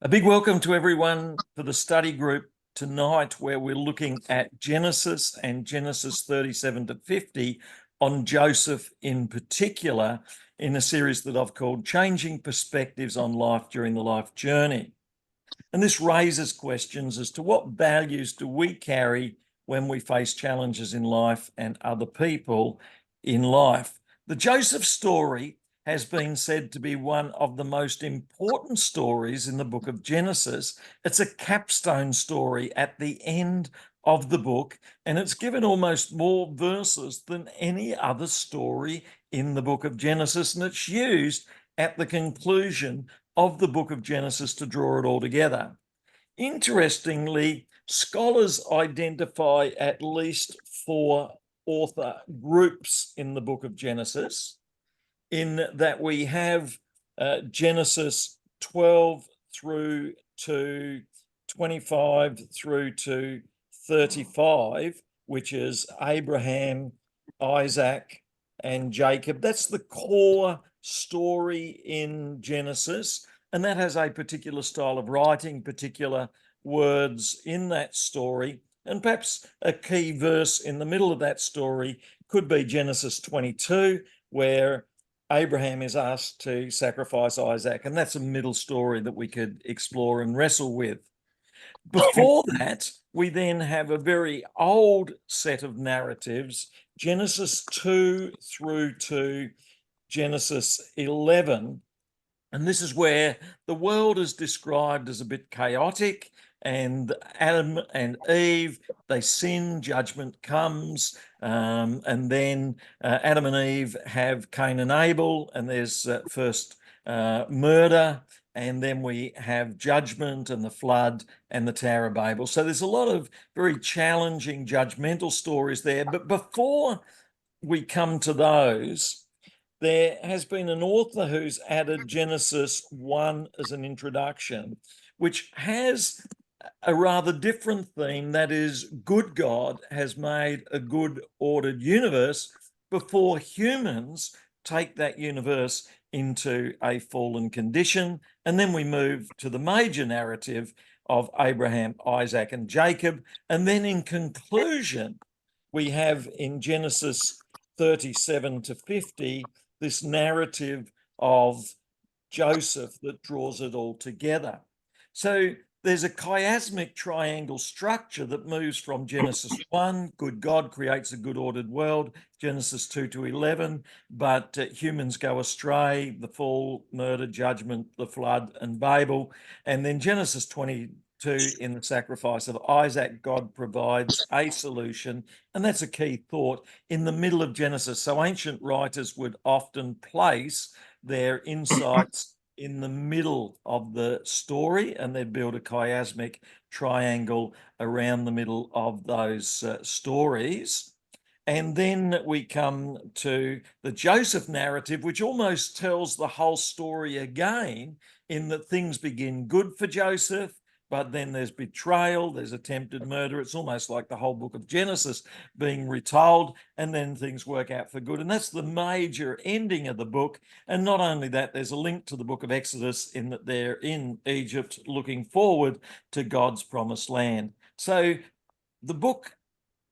A big welcome to everyone for the study group tonight, where we're looking at Genesis and Genesis 37 to 50 on Joseph in particular, in a series that I've called Changing Perspectives on Life During the Life Journey. And this raises questions as to what values do we carry when we face challenges in life and other people in life. The Joseph story has been said to be one of the most important stories in the book of Genesis. It's a capstone story at the end of the book, and it's given almost more verses than any other story in the book of Genesis, and it's used at the conclusion of the book of Genesis to draw it all together. Interestingly, scholars identify at least 4 author groups in the book of Genesis, in that we have Genesis 12 through to 25 through to 35, which is Abraham, Isaac, and Jacob. That's the core story in Genesis, and that has a particular style of writing, particular words in that story. And perhaps a key verse in the middle of that story could be Genesis 22, where Abraham is asked to sacrifice Isaac, and that's a middle story that we could explore and wrestle with. Before that, we then have a very old set of narratives, Genesis 2 through to Genesis 11. And this is where the world is described as a bit chaotic, and Adam and Eve, they sin, judgment comes, and then Adam and Eve have Cain and Abel, and there's first murder, and then we have judgment and the flood and the Tower of Babel. So there's a lot of very challenging judgmental stories there. But before we come to those, there has been an author who's added Genesis 1 as an introduction, which has a rather different theme. That is, good God has made a good ordered universe before humans take that universe into a fallen condition. And then we move to the major narrative of Abraham, Isaac, and Jacob. And then in conclusion, we have in Genesis 37 to 50, this narrative of Joseph that draws it all together. So there's a chiasmic triangle structure that moves from Genesis 1, good God creates a good ordered world, Genesis 2 to 11, but humans go astray, the fall, murder, judgment, the flood, and Babel. And then Genesis 22, in the sacrifice of Isaac, God provides a solution, and that's a key thought in the middle of Genesis. So ancient writers would often place their insights in the middle of the story, and they'd build a chiasmic triangle around the middle of those stories. And then we come to the Joseph narrative, which almost tells the whole story again, in that things begin good for Joseph, but then there's betrayal, there's attempted murder. It's almost like the whole book of Genesis being retold, and then things work out for good. And that's the major ending of the book. And not only that, there's a link to the book of Exodus, in that they're in Egypt looking forward to God's promised land. So the book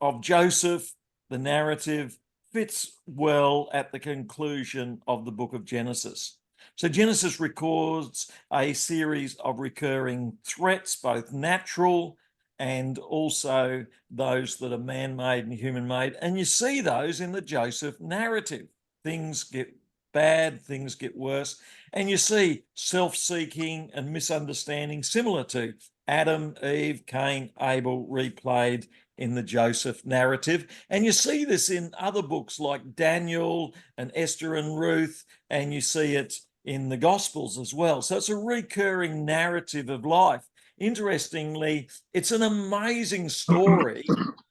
of Joseph, the narrative, fits well at the conclusion of the book of Genesis. So Genesis records a series of recurring threats, both natural and also those that are man-made and human-made. And you see those in the Joseph narrative. Things get bad, things get worse. And you see self-seeking and misunderstanding, similar to Adam, Eve, Cain, Abel, replayed in the Joseph narrative. And you see this in other books like Daniel and Esther and Ruth, and you see it in the Gospels as well. So it's a recurring narrative of life. Interestingly, it's an amazing story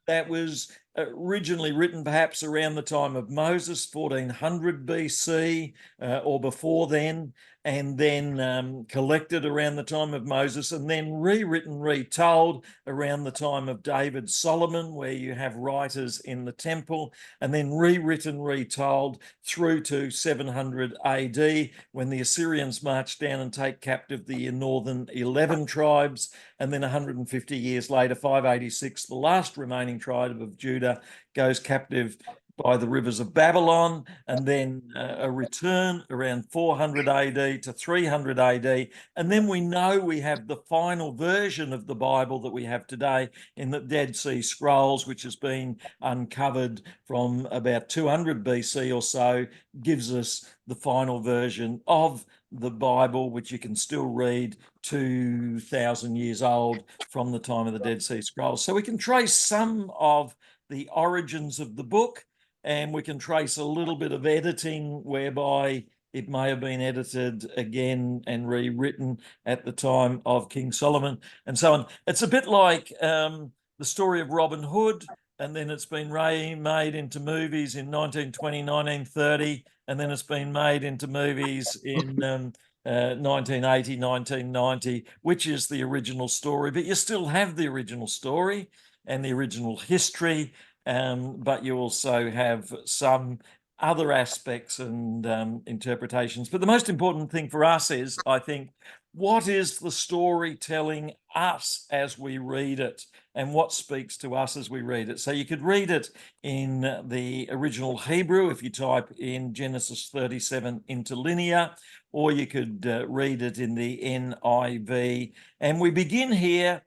that was originally written perhaps around the time of Moses, 1400 BC or before then. and then collected around the time of Moses, and then rewritten, retold around the time of David, Solomon, where you have writers in the temple, and then rewritten, retold through to 700 AD, when the Assyrians march down and take captive the northern 11 tribes. And then 150 years later, 586, the last remaining tribe of Judah goes captive by the rivers of Babylon, and then a return around 400 AD to 300 AD. And then we know we have the final version of the Bible that we have today in the Dead Sea Scrolls, which has been uncovered from about 200 BC or so, gives us the final version of the Bible, which you can still read 2,000 years old from the time of the Dead Sea Scrolls. So we can trace some of the origins of the book, and we can trace a little bit of editing whereby it may have been edited again and rewritten at the time of King Solomon and so on. It's a bit like the story of Robin Hood, and then it's been remade into movies in 1920, 1930, and then it's been made into movies in 1980, 1990, which is the original story. But you still have the original story and the original history, but you also have some other aspects and interpretations. But the most important thing for us is, I think, what is the story telling us as we read it, and what speaks to us as we read it? So you could read it in the original Hebrew if you type in Genesis 37 interlinear, or you could read it in the NIV. And we begin here.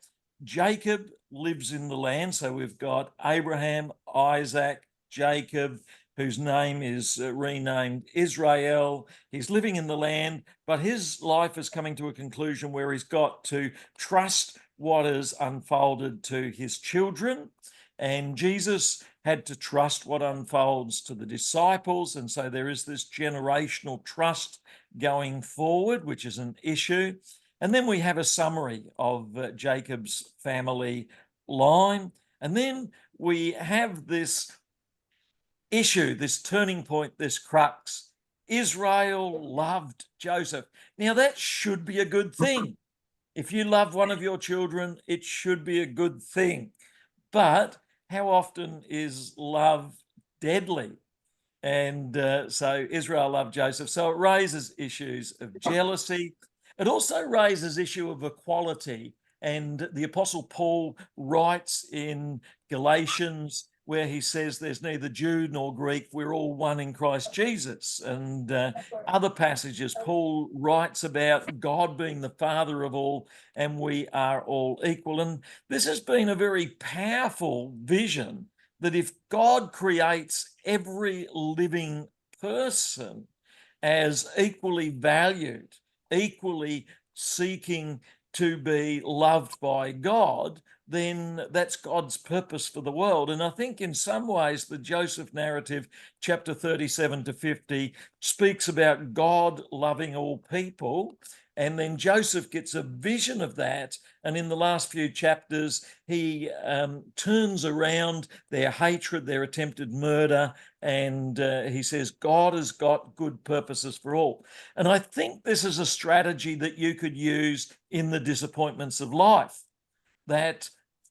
Jacob lives in the land. So we've got Abraham, Isaac, Jacob, whose name is renamed Israel. He's living in the land, but his life is coming to a conclusion where he's got to trust what is unfolded to his children. And Jesus had to trust what unfolds to the disciples. And so there is this generational trust going forward, which is an issue. And then we have a summary of Jacob's family line. And then we have this issue, this turning point, this crux. Israel loved Joseph. Now, that should be a good thing. If you love one of your children, it should be a good thing. But how often is love deadly? And so Israel loved Joseph. So it raises issues of jealousy. It also raises issue of equality. And the Apostle Paul writes in Galatians, where he says there's neither Jew nor Greek, we're all one in Christ Jesus. And other passages, Paul writes about God being the Father of all, and we are all equal. And this has been a very powerful vision, that if God creates every living person as equally valued, equally seeking to be loved by God, then that's God's purpose for the world. And I think in some ways the Joseph narrative, chapter 37 to 50, speaks about God loving all people. And then Joseph gets a vision of that. And in the last few chapters, he turns around their hatred, their attempted murder, and he says, God has got good purposes for all. And I think this is a strategy that you could use in the disappointments of life, that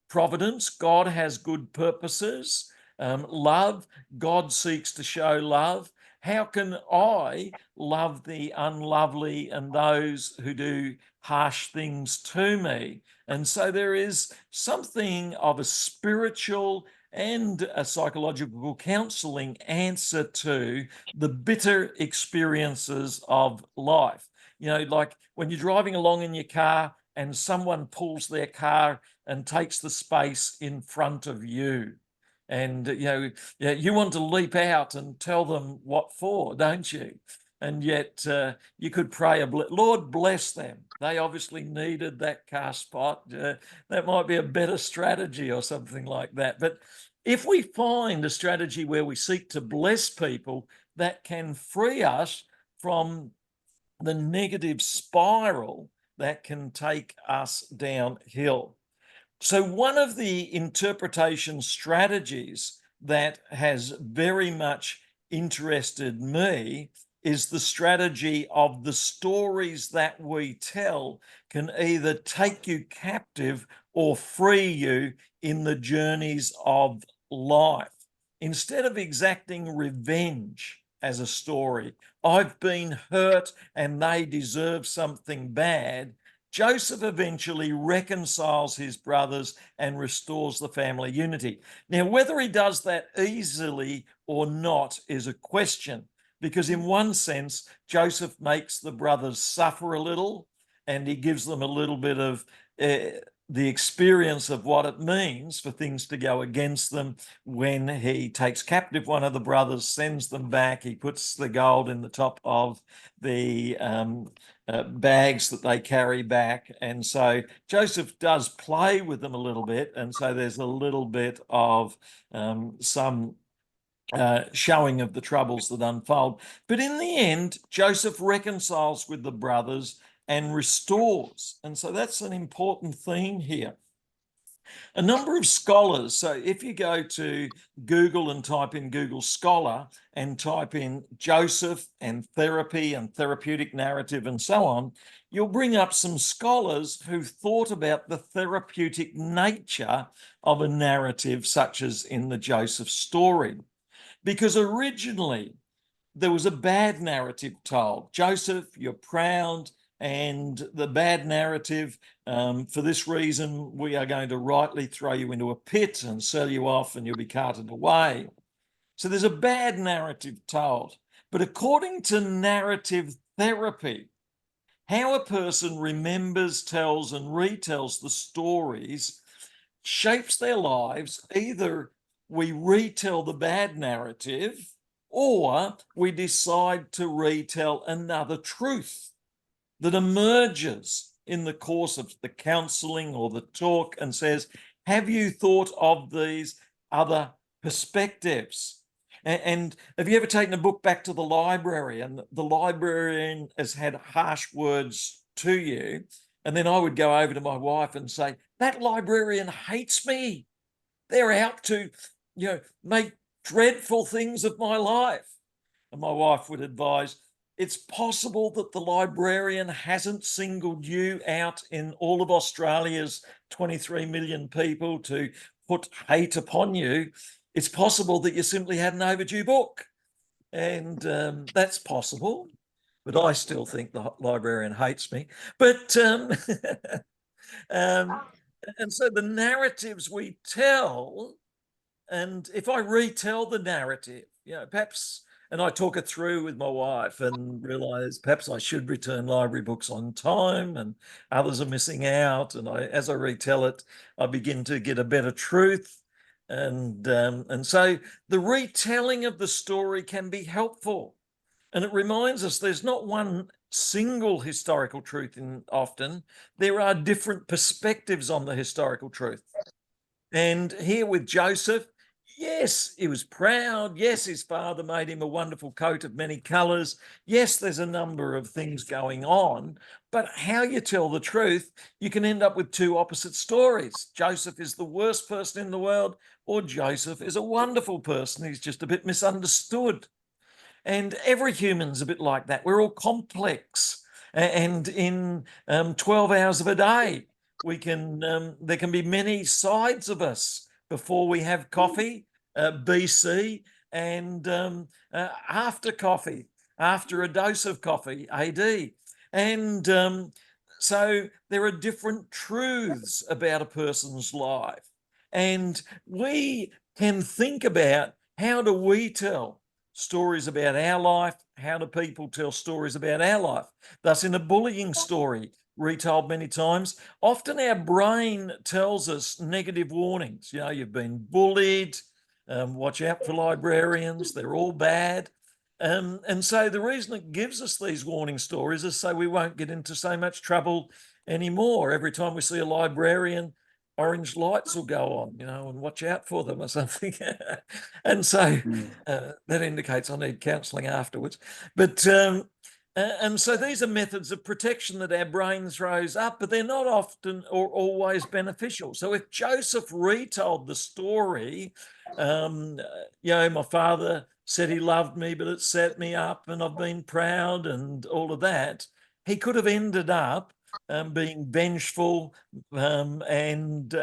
providence, God has good purposes. Love, God seeks to show love. How can I love the unlovely and those who do harsh things to me? And so there is something of a spiritual and a psychological counseling answer to the bitter experiences of life. You know, like when you're driving along in your car and someone pulls their car and takes the space in front of you. And, you want to leap out and tell them what for, don't you? And yet you could pray, Lord, bless them. They obviously needed that car spot. That might be a better strategy or something like that. But if we find a strategy where we seek to bless people, that can free us from the negative spiral that can take us downhill. So one of the interpretation strategies that has very much interested me is the strategy of the stories that we tell can either take you captive or free you in the journeys of life. Instead of exacting revenge as a story, I've been hurt and they deserve something bad, Joseph eventually reconciles his brothers and restores the family unity. Now, whether he does that easily or not is a question, because in one sense, Joseph makes the brothers suffer a little and he gives them a little bit of the experience of what it means for things to go against them when he takes captive one of the brothers, sends them back, he puts the gold in the top of the bags that they carry back. And so Joseph does play with them a little bit. And so there's a little bit of some showing of the troubles that unfold. But in the end, Joseph reconciles with the brothers and restores. And so that's an important theme here. A number of scholars, so if you go to Google and type in Google Scholar and type in Joseph and therapy and therapeutic narrative and so on, you'll bring up some scholars who've thought about the therapeutic nature of a narrative such as in the Joseph story. Because originally there was a bad narrative told. Joseph, you're proud, and the bad narrative, for this reason, we are going to rightly throw you into a pit and sell you off and you'll be carted away. So there's a bad narrative told. But according to narrative therapy, how a person remembers, tells, and retells the stories shapes their lives. Either we retell the bad narrative or we decide to retell another truth that emerges in the course of the counseling or the talk and says, have you thought of these other perspectives? And have you ever taken a book back to the library and the librarian has had harsh words to you? And then I would go over to my wife and say, that librarian hates me. They're out to, make dreadful things of my life. And my wife would advise, it's possible that the librarian hasn't singled you out in all of Australia's 23 million people to put hate upon you. It's possible that you simply had an overdue book. And that's possible. But I still think the librarian hates me. But and so the narratives we tell, and if I retell the narrative, perhaps, and I talk it through with my wife and realize perhaps I should return library books on time and others are missing out. And as I retell it, I begin to get a better truth. And so the retelling of the story can be helpful. And it reminds us there's not one single historical truth often. There are different perspectives on the historical truth. And here with Joseph, yes, he was proud. Yes, his father made him a wonderful coat of many colors. Yes, there's a number of things going on, but how you tell the truth, you can end up with two opposite stories. Joseph is the worst person in the world, or Joseph is a wonderful person. He's just a bit misunderstood. And every human's a bit like that. We're all complex. And in 12 hours of a day, there can be many sides of us before we have coffee, BC, and after coffee, after a dose of coffee, AD. And so there are different truths about a person's life. And we can think about, how do we tell stories about our life? How do people tell stories about our life? Thus, in a bullying story, retold many times, often our brain tells us negative warnings. You've been bullied, watch out for librarians, they're all bad. And so the reason it gives us these warning stories is so we won't get into so much trouble anymore. Every time we see a librarian, orange lights will go on, and watch out for them or something. And so that indicates I need counselling afterwards. But and so these are methods of protection that our brain throws up, but they're not often or always beneficial. So if Joseph retold the story, my father said he loved me, but it set me up and I've been proud and all of that. He could have ended up being vengeful, and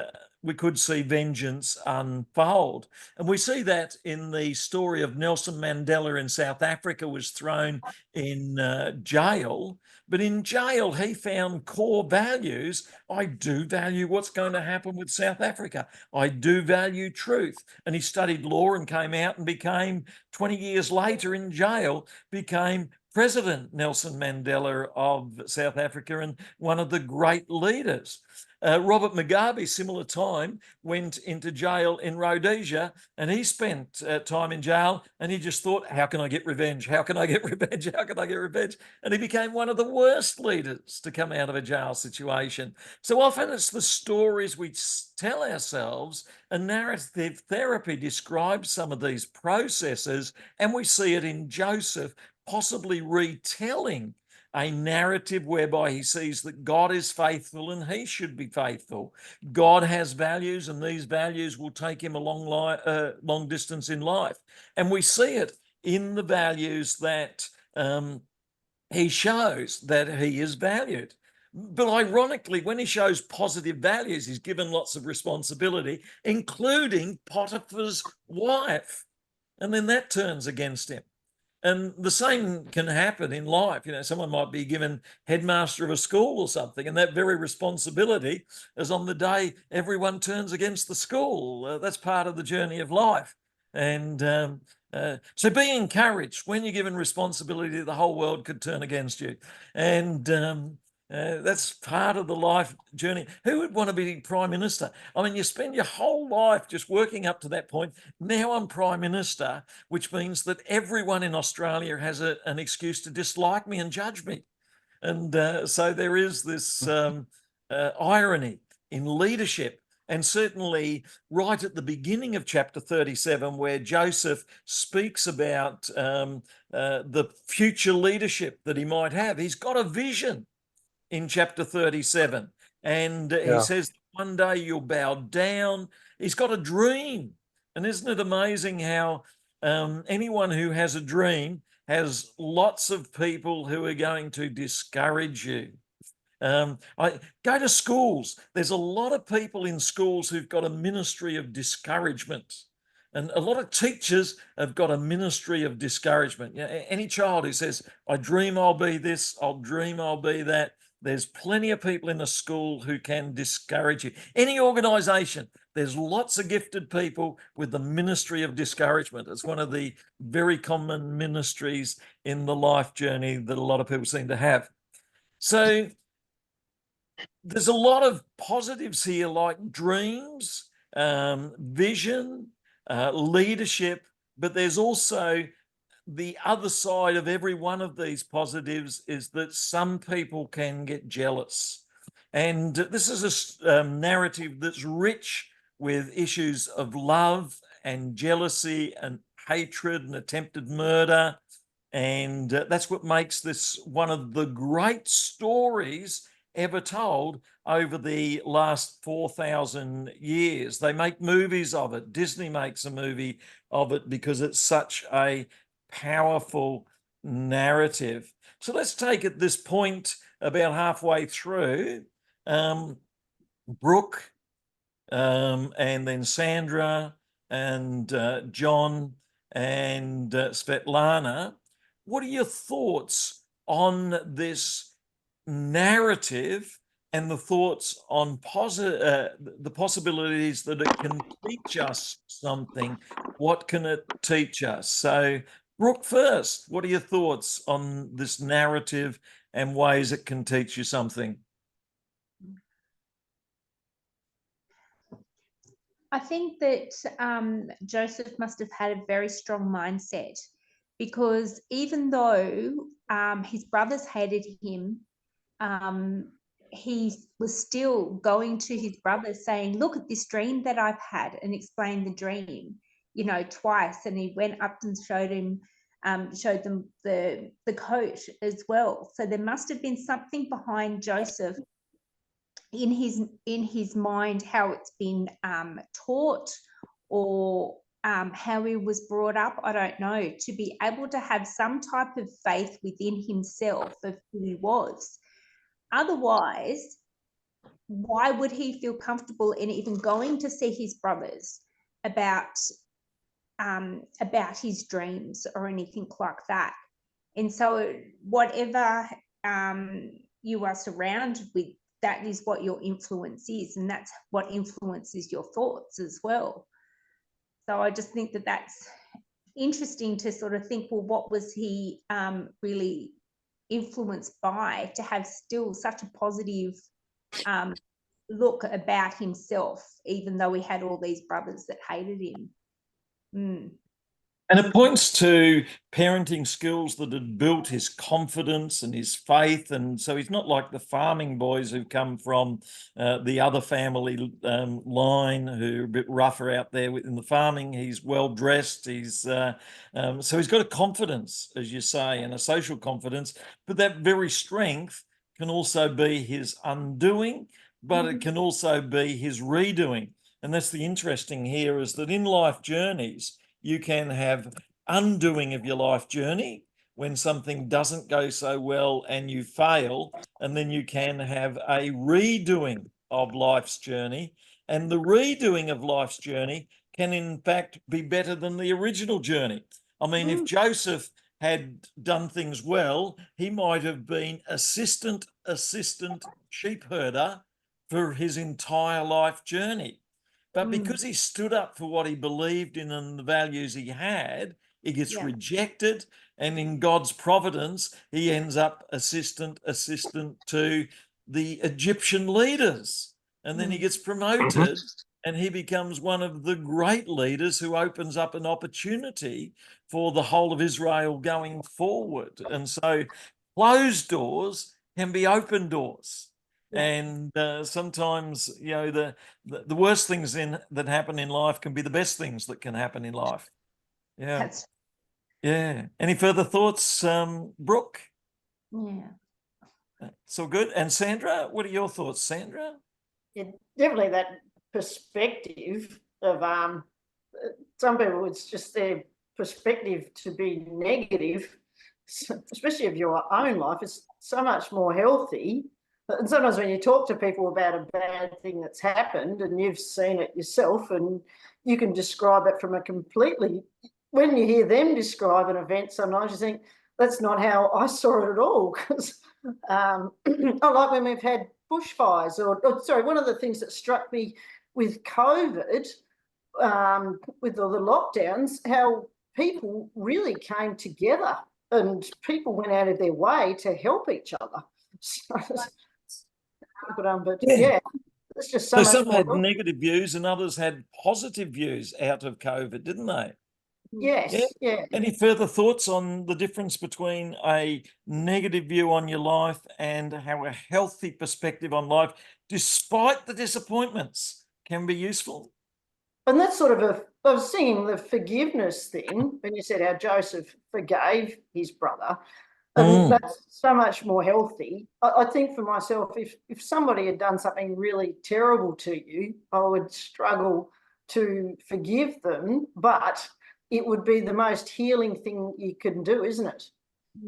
we could see vengeance unfold. And we see that in the story of Nelson Mandela in South Africa, was thrown in jail. But in jail, he found core values. I do value what's going to happen with South Africa. I do value truth. And he studied law and came out and became, 20 years later in jail, became President Nelson Mandela of South Africa and one of the great leaders. Robert Mugabe, similar time, went into jail in Rhodesia, and he spent time in jail, and he just thought, how can I get revenge? How can I get revenge? How can I get revenge? And he became one of the worst leaders to come out of a jail situation. So often it's the stories we tell ourselves, and narrative therapy describes some of these processes, and we see it in Joseph, possibly retelling a narrative whereby he sees that God is faithful and he should be faithful. God has values, and these values will take him a long distance in life. And we see it in the values that he shows that he is valued. But ironically, when he shows positive values, he's given lots of responsibility, including Potiphar's wife. And then that turns against him. And the same can happen in life. You know, someone might be given headmaster of a school or something, and that very responsibility is on the day everyone turns against the school. That's part of the journey of life. And so be encouraged. When you're given responsibility, the whole world could turn against you. And that's part of the life journey. Who would want to be Prime Minister? I mean, you spend your whole life just working up to that point. Now I'm Prime Minister, which means that everyone in Australia has an excuse to dislike me and judge me. And so there is this irony in leadership. And certainly right at the beginning of chapter 37, where Joseph speaks about the future leadership that he might have, he's got a vision in chapter 37. And he says, one day you'll bow down. He's got a dream. And isn't it amazing how anyone who has a dream has lots of people who are going to discourage you. I go to schools. There's a lot of people in schools who've got a ministry of discouragement. And a lot of teachers have got a ministry of discouragement. You know, any child who says, I dream I'll be this, I'll dream I'll be that, there's plenty of people in a school who can discourage you. Any organisation, there's lots of gifted people with the ministry of discouragement. It's one of the very common ministries in the life journey that a lot of people seem to have. So there's a lot of positives here, like dreams, vision, leadership, but there's also the other side of every one of these positives is that some people can get jealous. And this is a narrative that's rich with issues of love and jealousy and hatred and attempted murder. And that's what makes this one of the great stories ever told over the last 4,000 years. They make movies of it. Disney makes a movie of it because it's such a powerful narrative. So let's take at this point, about halfway through, Brooke, and then Sandra and John and Svetlana. What are your thoughts on this narrative and the thoughts on the possibilities that it can teach us something? What can it teach us? So, Brooke, first, what are your thoughts on this narrative and ways it can teach you something? I think that Joseph must have had a very strong mindset, because even though his brothers hated him, he was still going to his brothers saying, look at this dream that I've had, and explained the dream, you know, twice. And he went up and showed them the coat as well. So there must have been something behind Joseph in his mind, how it's been taught or how he was brought up, I don't know, to be able to have some type of faith within himself of who he was. Otherwise, why would he feel comfortable in even going to see his brothers about his dreams or anything like that? And so whatever you are surrounded with, that is what your influence is, and that's what influences your thoughts as well. So I just think that that's interesting to sort of think, well, what was he really influenced by to have still such a positive look about himself, even though he had all these brothers that hated him. And it points to parenting skills that had built his confidence and his faith. And so he's not like the farming boys who come from the other family line who are a bit rougher out there in the farming. He's well dressed. He's so he's got a confidence, as you say, and a social confidence. But that very strength can also be his undoing, but it can also be his redoing. And that's the interesting here, is that in life journeys, you can have undoing of your life journey when something doesn't go so well and you fail, and then you can have a redoing of life's journey. And the redoing of life's journey can in fact be better than the original journey. I mean, if Joseph had done things well, he might have been assistant sheep herder for his entire life journey. But because he stood up for what he believed in and the values he had, he gets rejected. And in God's providence, he ends up assistant to the Egyptian leaders. And then he gets promoted and he becomes one of the great leaders who opens up an opportunity for the whole of Israel going forward. And so closed doors can be open doors. Yeah. And sometimes, you know, the worst things that happen in life can be the best things that can happen in life. Yeah. Yeah. Any further thoughts, Brooke? Yeah. So good. And Sandra, what are your thoughts, Sandra? Yeah, definitely that perspective of some people, it's just their perspective to be negative, especially of your own life. It's so much more healthy. And sometimes when you talk to people about a bad thing that's happened and you've seen it yourself and you can describe it from a completely, when you hear them describe an event, sometimes you think, that's not how I saw it at all. Because I like when we've had bushfires or sorry, one of the things that struck me with COVID, with all the lockdowns, how people really came together and people went out of their way to help each other. But yeah, it's just so some much had more. negative views and others had positive views out of COVID, didn't they? Yes, yeah. Any further thoughts on the difference between a negative view on your life and how a healthy perspective on life, despite the disappointments, can be useful? And that's sort of I was seeing the forgiveness thing when you said how Joseph forgave his brother. And that's so much more healthy. I think for myself, if somebody had done something really terrible to you, I would struggle to forgive them, but it would be the most healing thing you can do, isn't it?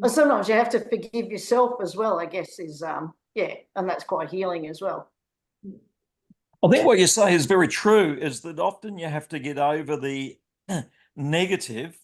And sometimes you have to forgive yourself as well, I guess, is, yeah, and that's quite healing as well. I think what you say is very true, is that often you have to get over the negative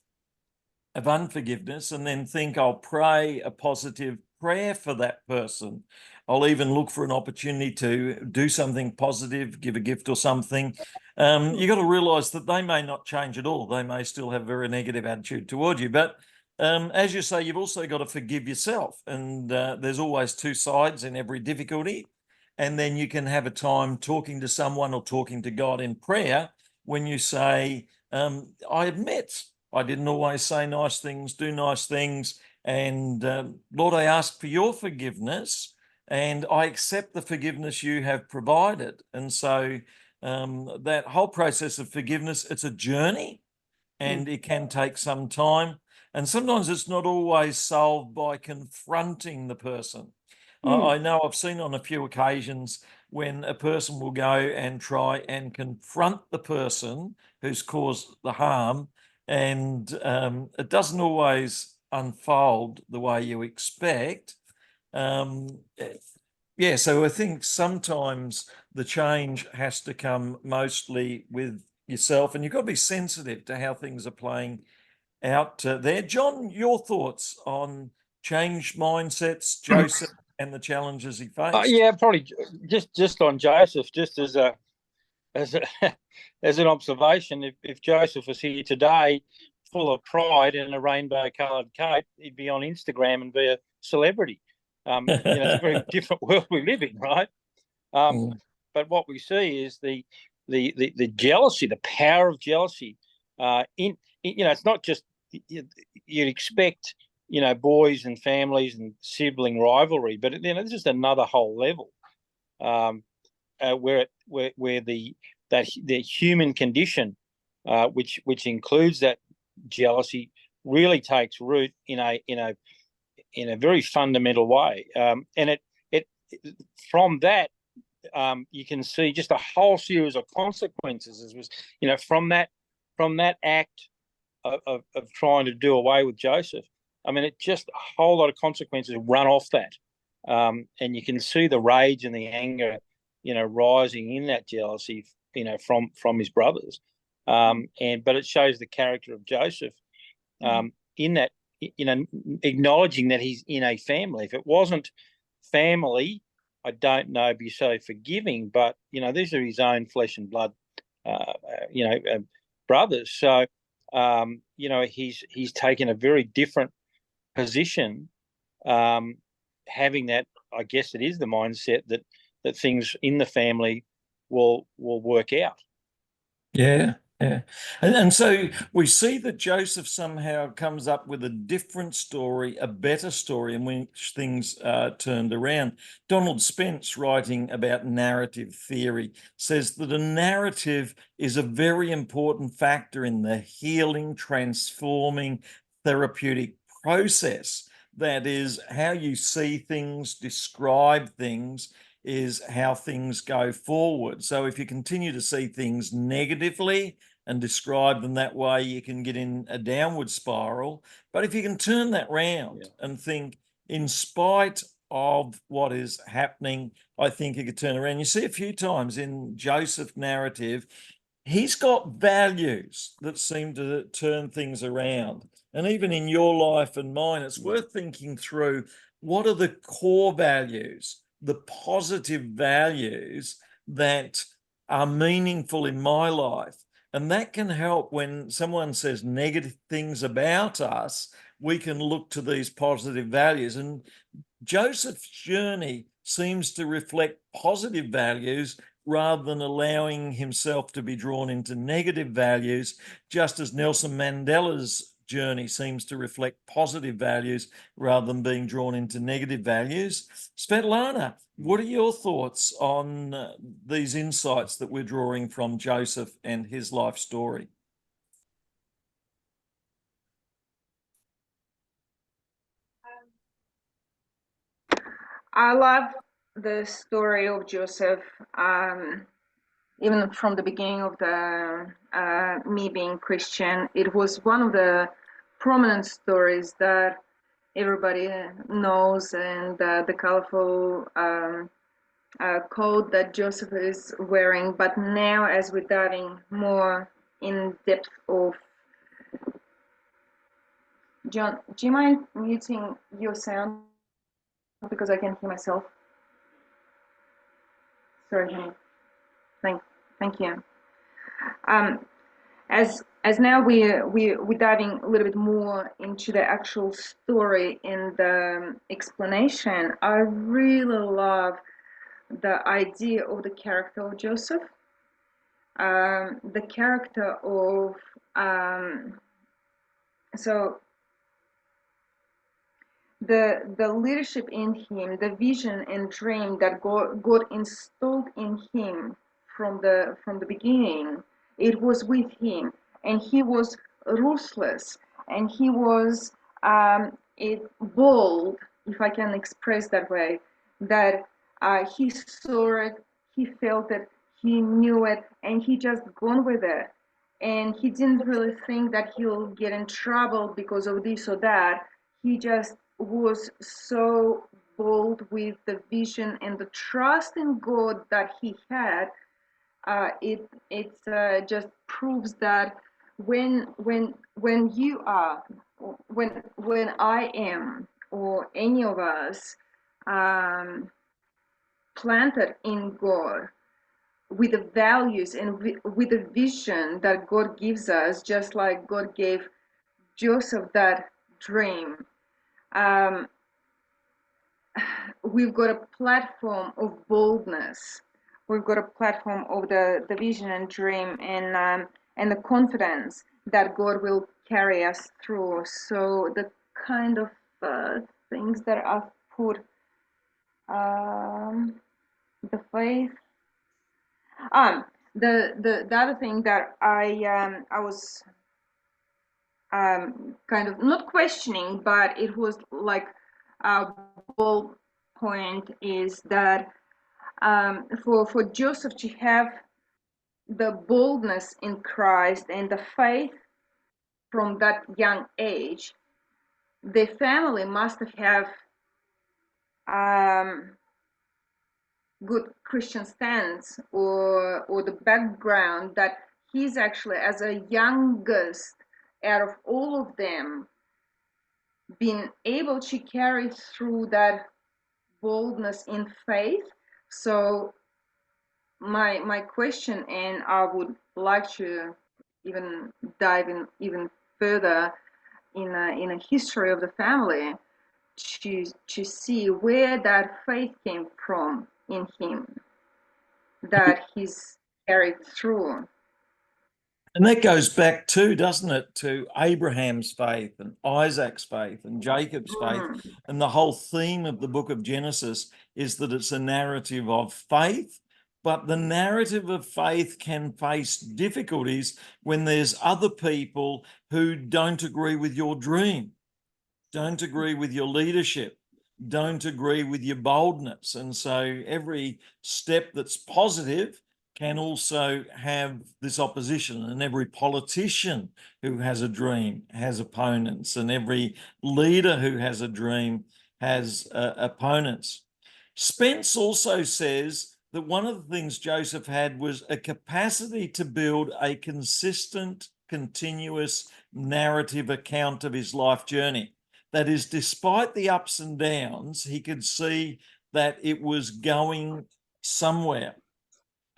of unforgiveness and then think, I'll pray a positive prayer for that person. I'll even look for an opportunity to do something positive, give a gift or something. You got to realize that they may not change at all. They may still have a very negative attitude toward you. But as you say, you've also got to forgive yourself. And there's always two sides in every difficulty. And then you can have a time talking to someone or talking to God in prayer when you say, I admit I didn't always say nice things, do nice things. And Lord, I ask for your forgiveness and I accept the forgiveness you have provided. And so that whole process of forgiveness, it's a journey and it can take some time. And sometimes it's not always solved by confronting the person. I know I've seen on a few occasions when a person will go and try and confront the person who's caused the harm, and it doesn't always unfold the way you expect. Yeah, so I think sometimes the change has to come mostly with yourself, and you've got to be sensitive to how things are playing out there. John, your thoughts on changed mindsets, Joseph, and the challenges he faced? Yeah, probably just on Joseph, just as a as an observation. If Joseph was here today, full of pride in a rainbow-coloured coat, he'd be on Instagram and be a celebrity. It's a very different world we live in, right? But what we see is the jealousy, the power of jealousy. It's not just you'd expect boys and families and sibling rivalry, but it's just another whole level where the human condition, which includes that jealousy, really takes root in a very fundamental way, and it from that you can see just a whole series of consequences. As was, from that act of trying to do away with Joseph. I mean, it just a whole lot of consequences run off that, and you can see the rage and the anger, rising in that jealousy, from his brothers, but it shows the character of Joseph, in that, acknowledging that he's in a family. If it wasn't family, I don't know, be so forgiving, but these are his own flesh and blood, brothers. So he's taken a very different position, having that. I guess it is the mindset that things in the family will work out. Yeah. And so we see that Joseph somehow comes up with a different story, a better story in which things turned around. Donald Spence, writing about narrative theory, says that a narrative is a very important factor in the healing, transforming, therapeutic process. That is, how you see things, describe things, is how things go forward. So if you continue to see things negatively and describe them that way, you can get in a downward spiral. But if you can turn that round and think, in spite of what is happening, I think you could turn around. You see a few times in Joseph's narrative, he's got values that seem to turn things around. And even in your life and mine, it's worth thinking through, what are the core values, the positive values that are meaningful in my life? And that can help when someone says negative things about us. We can look to these positive values. And Joseph's journey seems to reflect positive values rather than allowing himself to be drawn into negative values, just as Nelson Mandela's journey seems to reflect positive values rather than being drawn into negative values. Svetlana, what are your thoughts on these insights that we're drawing from Joseph and his life story? I love the story of Joseph, even from the beginning of the me being Christian. It was one of the prominent stories that everybody knows, and the colorful coat that Joseph is wearing. But now, as we're diving more in depth of John, do you mind muting your sound? Because I can hear myself. Sorry, honey. Thank you. As now we're diving a little bit more into the actual story and the explanation. I really love the idea of the character of Joseph, the character of the leadership in him, the vision and dream that God installed in him from the beginning. It was with him, and he was ruthless, and he was bold, if I can express that way. that he saw it, he felt it, he knew it, and he just gone with it. And he didn't really think that he'll get in trouble because of this or that. He just was so bold with the vision and the trust in God that he had. It just proves that when you are, when I am, or any of us, planted in God, with the values and with the vision that God gives us, just like God gave Joseph that dream. We've got a platform of boldness. We've got a platform of the vision and dream, and the confidence that God will carry us through. So the kind of things that I've put, the faith. The other thing that I was kind of not questioning, but it was like a bold point, is that for Joseph to have the boldness in Christ and the faith from that young age, the family must have good Christian stance, or the background that he's actually, as a youngest out of all of them, been able to carry through that boldness in faith. So my question, and I would like to even dive in even further in a history of the family, to see where that faith came from in him, that he's carried through. And that goes back too, doesn't it, to Abraham's faith and Isaac's faith and Jacob's faith. And the whole theme of the book of Genesis is that it's a narrative of faith, but the narrative of faith can face difficulties when there's other people who don't agree with your dream, don't agree with your leadership, don't agree with your boldness. And so every step that's positive can also have this opposition, and every politician who has a dream has opponents, and every leader who has a dream has opponents. Spence also says that one of the things Joseph had was a capacity to build a consistent, continuous narrative account of his life journey. That is, despite the ups and downs, he could see that it was going somewhere.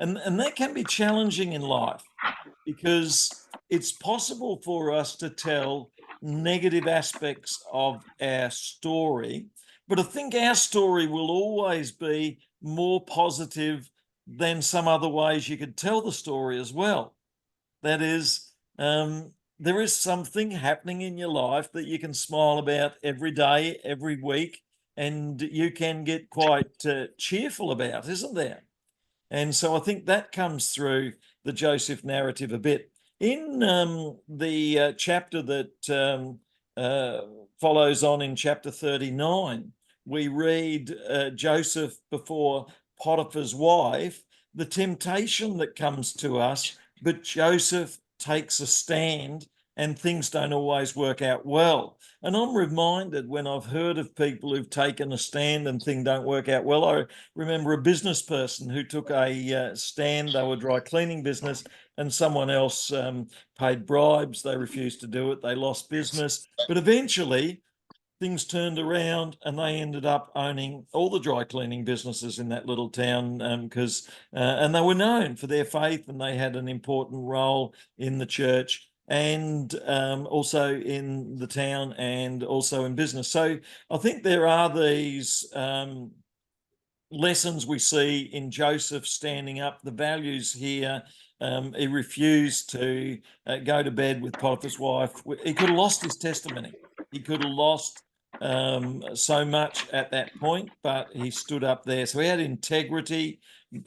And that can be challenging in life, because it's possible for us to tell negative aspects of our story, but I think our story will always be more positive than some other ways you could tell the story as well. That is, there is something happening in your life that you can smile about every day, every week, and you can get quite cheerful about, isn't there? And so I think that comes through the Joseph narrative a bit. In the chapter that follows on in chapter 39, we read Joseph before Potiphar's wife, the temptation that comes to us, but Joseph takes a stand and things don't always work out well. And I'm reminded, when I've heard of people who've taken a stand and things don't work out well, I remember a business person who took a stand. They were a dry cleaning business, and someone else paid bribes. They refused to do it. They lost business. But eventually things turned around and they ended up owning all the dry cleaning businesses in that little town, and they were known for their faith, and they had an important role in the church, and also in the town, and also in business. So I think there are these lessons we see in Joseph standing up, the values here. He refused to go to bed with Potiphar's wife. He could have lost his testimony. He could have lost so much at that point, but he stood up there. So he had integrity,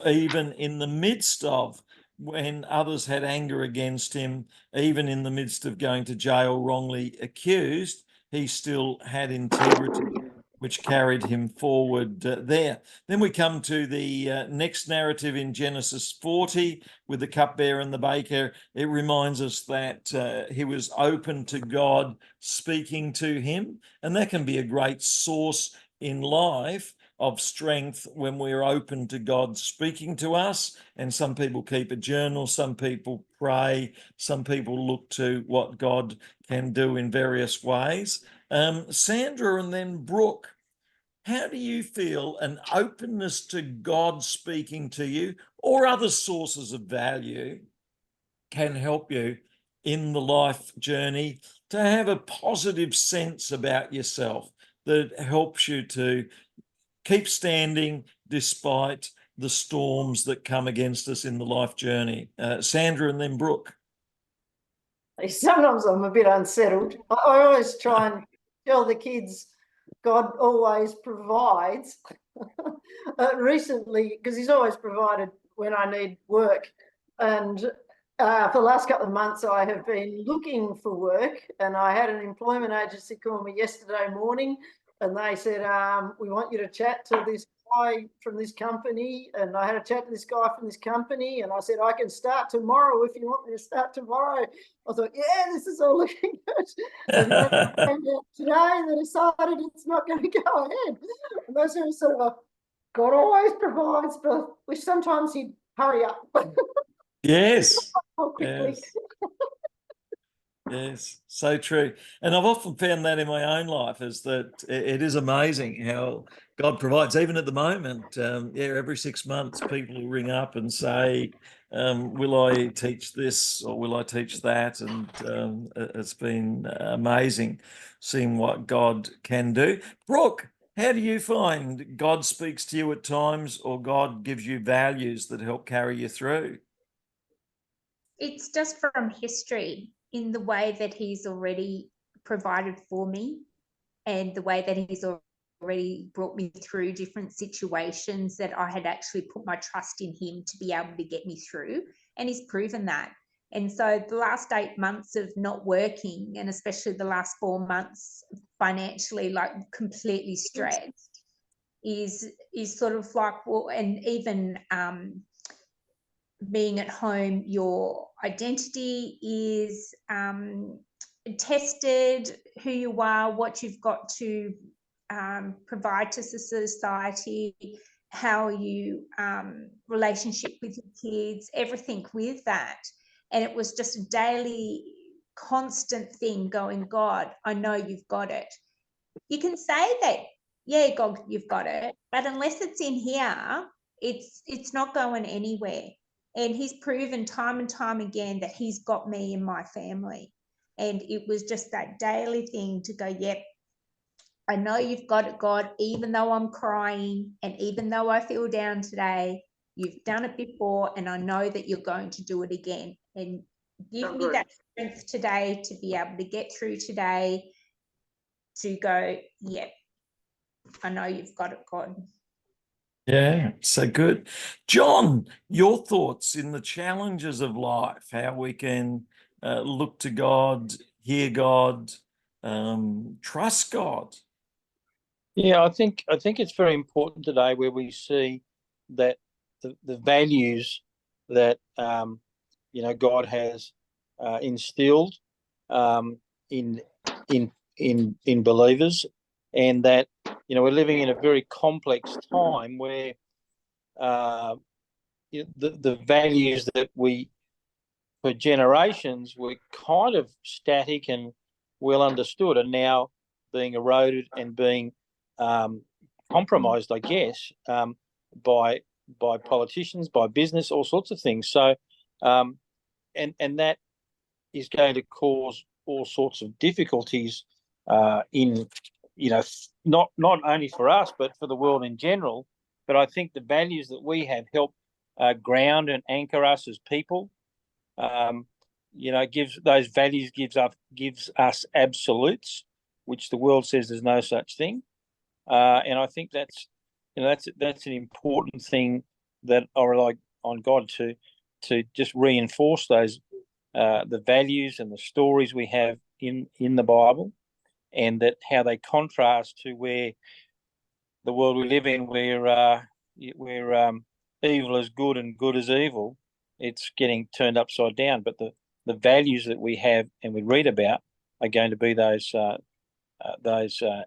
even in the midst of when others had anger against him, even in the midst of going to jail wrongly accused, he still had integrity. which carried him forward there. Then we come to the next narrative in Genesis 40 with the cupbearer and the baker. It reminds us that he was open to God speaking to him, and that can be a great source in life of strength when we're open to God speaking to us. And some people keep a journal, some people pray, some people look to what God can do in various ways. Sandra and then Brooke, how do you feel an openness to God speaking to you or other sources of value can help you in the life journey to have a positive sense about yourself that helps you to keep standing despite the storms that come against us in the life journey? Sandra and then Brooke. Sometimes I'm a bit unsettled. I always try and tell the kids God always provides. Recently, because he's always provided when I need work. And for the last couple of months, I have been looking for work, and I had an employment agency call me yesterday morning, and they said, we want you to chat to this guy from this company. And I had a chat to this guy from this company, and I said, I can start tomorrow if you want me to start tomorrow. I thought, yeah, this is all looking good. And then today they decided it's not going to go ahead. And those are sort of a God always provides, but which sometimes he'd hurry up. Yes. More quickly. Yes. Yes, so true. And I've often found that in my own life is that it is amazing how God provides, even at the moment. Every 6 months, people will ring up and say, will I teach this or will I teach that? And it's been amazing seeing what God can do. Brooke, how do you find God speaks to you at times or God gives you values that help carry you through? It's just from history in the way that he's already provided for me and the way that he's already brought me through different situations that I had actually put my trust in him to be able to get me through. And he's proven that. And so the last 8 months of not working, and especially the last 4 months financially, like completely stretched, is sort of like, well, and even being at home, your identity is tested, who you are, what you've got to provide to society, how you relationship with your kids, everything with that. And it was just a daily constant thing going, God, I know you've got it. You can say that, yeah, God, you've got it, but unless it's in here, it's not going anywhere. And he's proven time and time again that he's got me and my family. And it was just that daily thing to go, yep, I know you've got it, God, even though I'm crying and even though I feel down today, you've done it before and I know that you're going to do it again. And give me that strength today to be able to get through today, to go, yep, I know you've got it, God. Yeah, so good. John, your thoughts in the challenges of life, how we can look to God, hear God, trust God. Yeah, I think it's very important today where we see that the values that God has instilled in believers, and that we're living in a very complex time where the values that we for generations were kind of static and well understood are now being eroded and being compromised, I guess, by politicians, by business, all sorts of things. So, and that is going to cause all sorts of difficulties in, not only for us but for the world in general. But I think the values that we have help ground and anchor us as people. Gives those values gives us absolutes, which the world says there's no such thing. And I think that's an important thing that I rely on God to just reinforce those the values and the stories we have in the Bible, and that how they contrast to where the world we live in, where evil is good and good is evil, it's getting turned upside down. But the values that we have and we read about are going to be those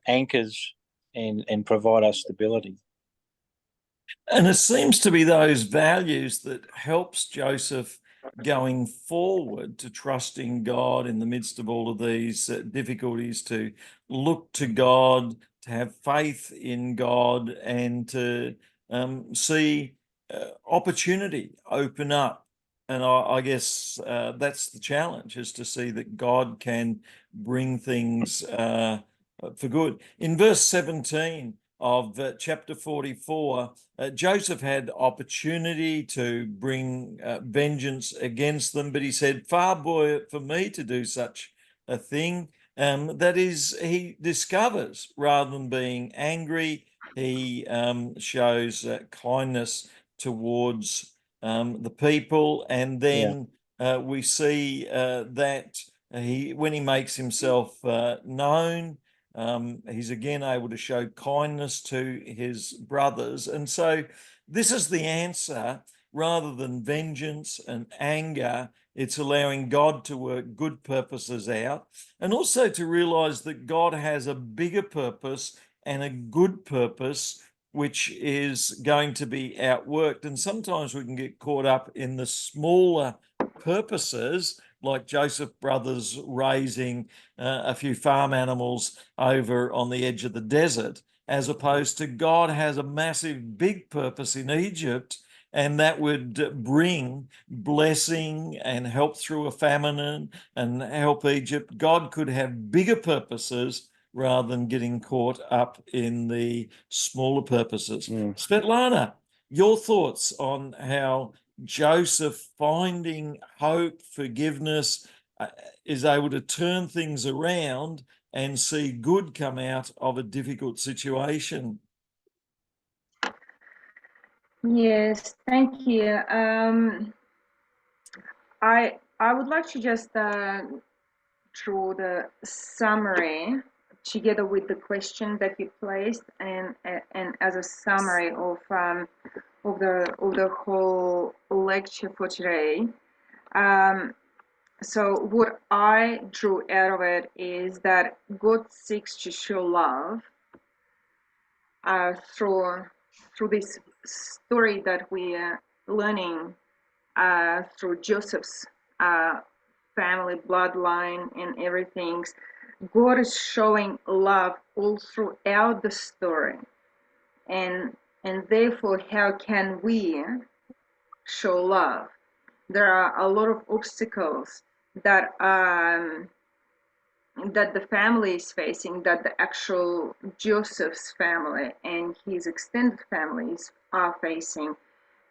anchors and provide us stability. And it seems to be those values that helps Joseph going forward to trusting God in the midst of all of these difficulties, to look to God, to have faith in God, and to see opportunity open up. And I guess that's the challenge, is to see that God can bring things for good. In verse 17 of chapter 44, Joseph had opportunity to bring vengeance against them, but he said, far be it for me to do such a thing. That is, he discovers, rather than being angry, he shows kindness towards the people. And then we see that when he makes himself known, he's again able to show kindness to his brothers. And so this is the answer. Rather than vengeance and anger, it's allowing God to work good purposes out, and also to realize that God has a bigger purpose and a good purpose, which is going to be outworked. And sometimes we can get caught up in the smaller purposes, like Joseph brothers raising a few farm animals over on the edge of the desert, as opposed to God has a massive big purpose in Egypt, and that would bring blessing and help through a famine and help Egypt. God could have bigger purposes rather than getting caught up in the smaller purposes. Svetlana, your thoughts on how Joseph, finding hope, forgiveness, is able to turn things around and see good come out of a difficult situation. Yes, thank you. I would like to just draw the summary together with the question that you placed, and as a summary of the whole lecture for today. So what I drew out of it is that God seeks to show love through this story that we are learning through Joseph's family bloodline and everything. God is showing love all throughout the story, and therefore, how can we show love? There are a lot of obstacles that the family is facing, that the actual Joseph's family and his extended families are facing,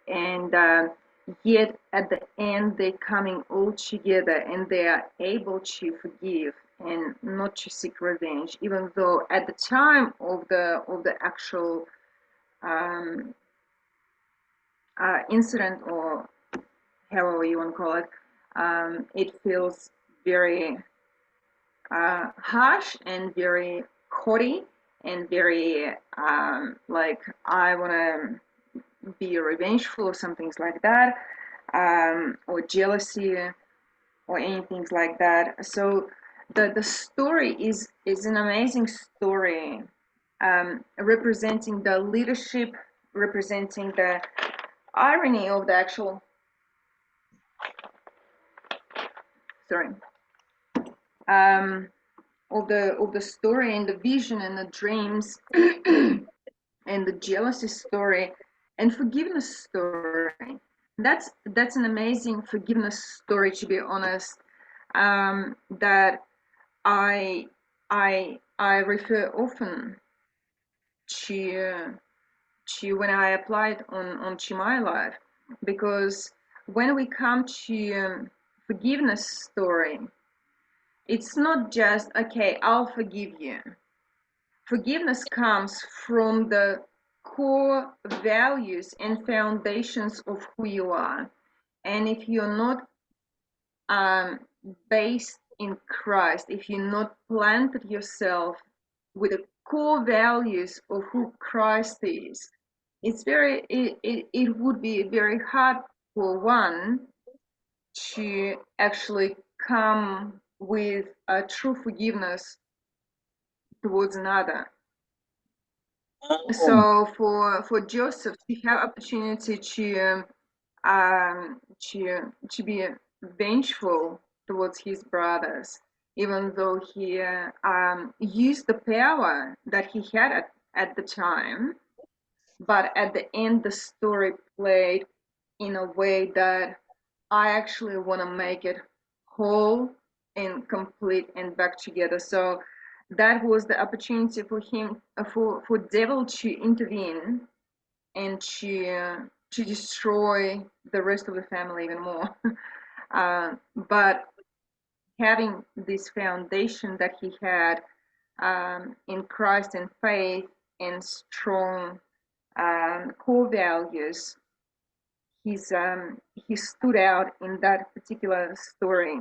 and yet at the end they're coming all together and they are able to forgive and not to seek revenge, even though at the time of the actual incident, or however you want to call it, it feels very harsh and very haughty and very like I want to be revengeful or some things like that, or jealousy or anything like that. So the story is an amazing story, representing the leadership, representing the irony of the actual of the story and the vision and the dreams and the jealousy story and forgiveness story. That's an amazing forgiveness story, to be honest, that I refer often to when I applied onto my life, because when we come to forgiveness story, it's not just, okay, I'll forgive you. Forgiveness comes from the core values and foundations of who you are. And if you're not based in Christ, if you're not planted yourself with a core values of who Christ is, it would be very hard for one to actually come with a true forgiveness towards another. Oh, So for Joseph to have opportunity to be vengeful towards his brothers, even though he used the power that he had at the time, but at the end the story played in a way that I actually want to make it whole and complete and back together. So that was the opportunity for him, for devil to intervene and to destroy the rest of the family even more. But having this foundation that he had in Christ and faith and strong core values, he stood out in that particular story.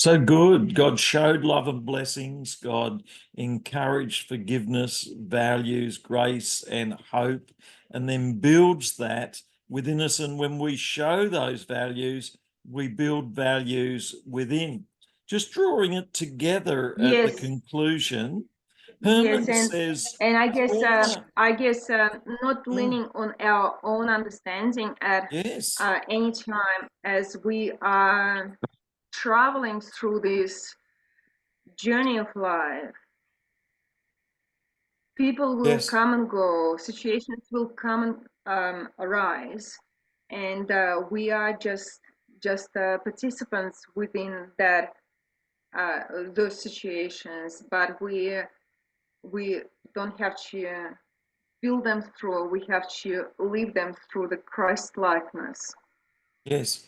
so good. God showed love and blessings. God encouraged forgiveness, values, grace, and hope, and then builds that within us. And when we show those values, we build values within. Just drawing it together at the Yes. conclusion, Herman Yes, says, and I guess former- not leaning on our own understanding at yes, any time as we are traveling through this journey of life. People will yes, come and go, situations will come and arise, and we are just participants within that those situations. But we don't have to build them through. We have to live them through the Christ likeness. yes.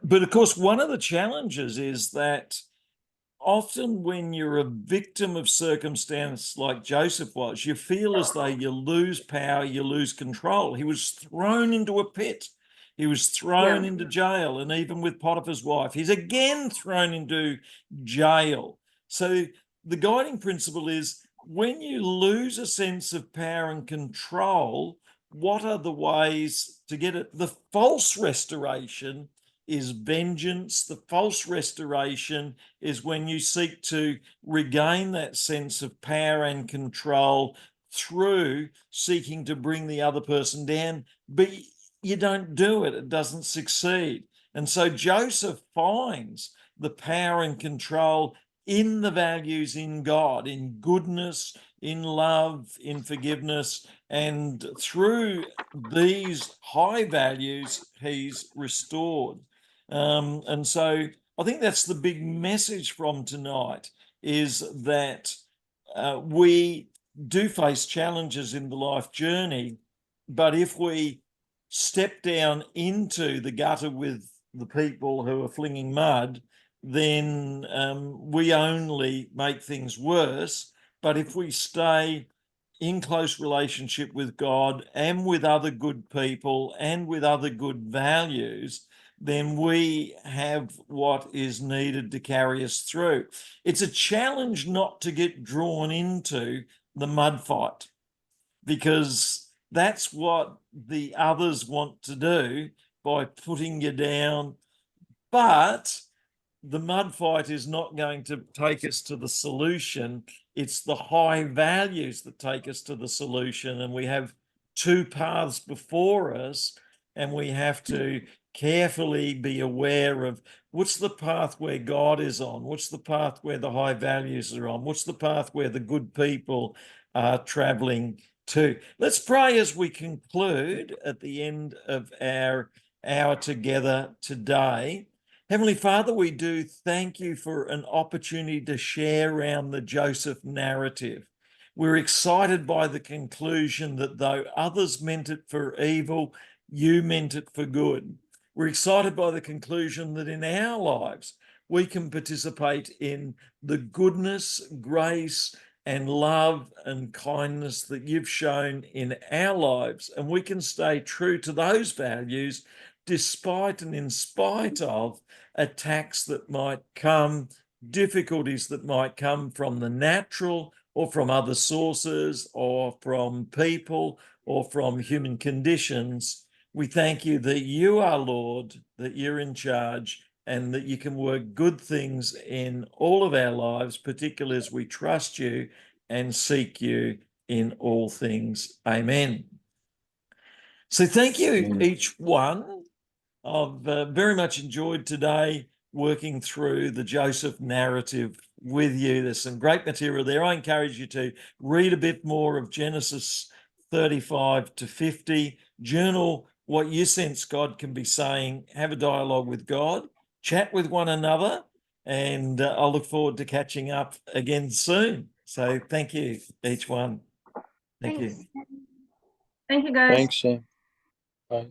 But of course, one of the challenges is that often when you're a victim of circumstance like Joseph was, you feel as though you lose power, you lose control. He was thrown into a pit. He was thrown Yeah. into jail. And even with Potiphar's wife, he's again thrown into jail. So the guiding principle is when you lose a sense of power and control, what are the ways to get it? The false restoration is vengeance. The false restoration is when you seek to regain that sense of power and control through seeking to bring the other person down, but you don't do it. It doesn't succeed. And so Joseph finds the power and control in the values in God, in goodness, in love, in forgiveness, and through these high values, he's restored. And so I think that's the big message from tonight, is that we do face challenges in the life journey, but if we step down into the gutter with the people who are flinging mud, then we only make things worse. But if we stay in close relationship with God and with other good people and with other good values, then we have what is needed to carry us through. It's a challenge not to get drawn into the mud fight, because that's what the others want to do by putting you down. But the mud fight is not going to take us to the solution. It's the high values that take us to the solution. And we have two paths before us, and we have to carefully be aware of what's the path where God is on, what's the path where the high values are on, what's the path where the good people are traveling to. Let's pray as we conclude at the end of our hour together today. Heavenly Father, we do thank you for an opportunity to share around the Joseph narrative. We're excited by the conclusion that though others meant it for evil, you meant it for good. We're excited by the conclusion that in our lives, we can participate in the goodness, grace, and love and kindness that you've shown in our lives. And we can stay true to those values despite and in spite of attacks that might come difficulties that might come from the natural or from other sources or from people or from human conditions. We thank you that you are Lord, that you're in charge, and that you can work good things in all of our lives, particularly as we trust you and seek you in all things. Amen. So thank you, Amen. each one. I've very much enjoyed today working through the Joseph narrative with you. There's some great material there. I encourage you to read a bit more of Genesis 35 to 50, journal what you sense God can be saying, have a dialogue with God, chat with one another, and I'll look forward to catching up again soon. So thank you, each one. Thank you. Thanks. Thank you, guys. Thanks, Sam. Bye.